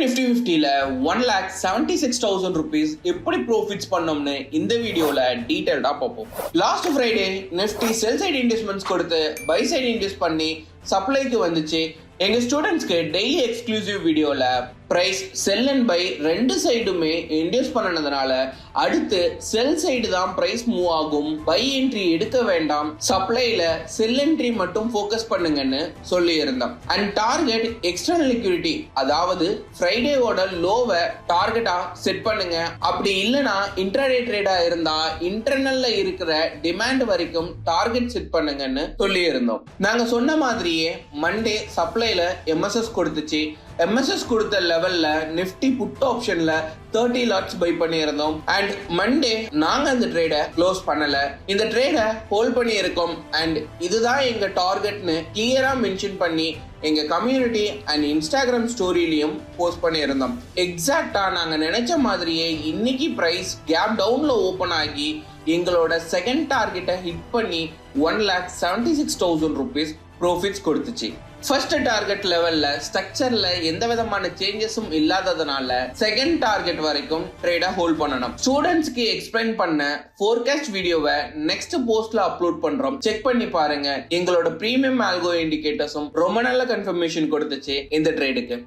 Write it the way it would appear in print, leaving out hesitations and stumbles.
Nifty 50ல 1,76,000 rupees எப்படி profits பண்ணோம்னு இந்த வீடியோல டீடைல்டா பார்ப்போம். லாஸ்ட் ஃப்ரைடே நிஃப்டி செல் சைடு இன்வெஸ்ட்மெண்ட்ஸ் கொடுத்து பை சைடு இன்வெஸ்ட் பண்ணி சப்ளைக்கு வந்துச்சு. எங்க ஸ்டூடெண்ட்ஸ்க்கு டெய்லி எக்ஸ்க்ளூசிவ் வீடியோல பிரைஸ் செல் அண்ட் பை ரெண்டு சைடுமே இன்டியூஸ் பண்ணனதுனால அடுத்து செல் சைடு தான் பிரைஸ் மூவ் ஆகும், பை என்ட்ரி எடுக்க வேண்டாம், சப்ளைல செல் என்ட்ரி மட்டும் ஃபோக்கஸ் பண்ணுங்கன்னு சொல்லி இருந்தோம். அண்ட் டார்கெட் எக்ஸ்டர்னல் லிக்விடிட்டி, அதாவது ஃப்ரைடேவோட லோவை டார்கெட்டா செட் பண்ணுங்க. அப்படி இல்லைன்னா இன்ட்ராடே ட்ரேடா இருந்தா இன்டர்னல்ல இருக்கிற டிமாண்ட் வரைக்கும் டார்கெட் செட் பண்ணுங்கன்னு சொல்லி இருந்தோம். நாங்க சொன்ன மாதிரியே மண்டே சப்ளைல எம்எஸ்எஸ் கொடுத்துச்சு. எம்எஸ்எஸ் கொடுத்த லெவல்ல நிஃப்டி புட் ஆப்ஷன்ல 30 லாட்ஸ் பை பண்ணியிருந்தோம். அண்ட் மண்டே நாங்க அந்த ட்ரேட க்ளோஸ் பண்ணல, இந்த ட்ரேட ஹோல்ட் பண்ணி இருக்கோம். அண்ட் இதுதான் எங்க டார்கெட்னு கிளியரா மென்ஷன் பண்ணி எங்க கம்யூனிட்டி அண்ட் இன்ஸ்டாகிராம் ஸ்டோரியிலையும் போஸ்ட் பண்ணியிருந்தோம். எக்ஸாக்டா நாங்க நினைச்ச மாதிரியே இன்னைக்கு பிரைஸ் கேப் டவுன்ல ஓபன் ஆகி எங்களோட செகண்ட் டார்கெட்டை ஹிட் பண்ணி 1,76,000 rupees ப்ராஃபிட்ஸ் கொடுத்துச்சு. ஃபர்ஸ்ட் டார்கெட் லெவல்ல ஸ்ட்ரக்சர்ல எந்த விதமான சேஞ்சஸும் இல்லாததுனால செகண்ட் டார்கெட் வரைக்கும் ட்ரேடா ஹோல்ட் பண்ணணும். ஸ்டூடெண்ட்ஸ்க்கு எக்ஸ்பிளைன் பண்ண ஃபோர்காஸ்ட் வீடியோவை நெக்ஸ்ட் போஸ்ட்ல அப்லோட் பண்றோம், செக் பண்ணி பாருங்க. எங்களோட பிரீமியம் ஆல்கோ இண்டிகேட்டர்ஸும் ரொம்ப நல்ல கன்ஃபர்மேஷன் கொடுத்துச்சு இந்த ட்ரேடுக்கு.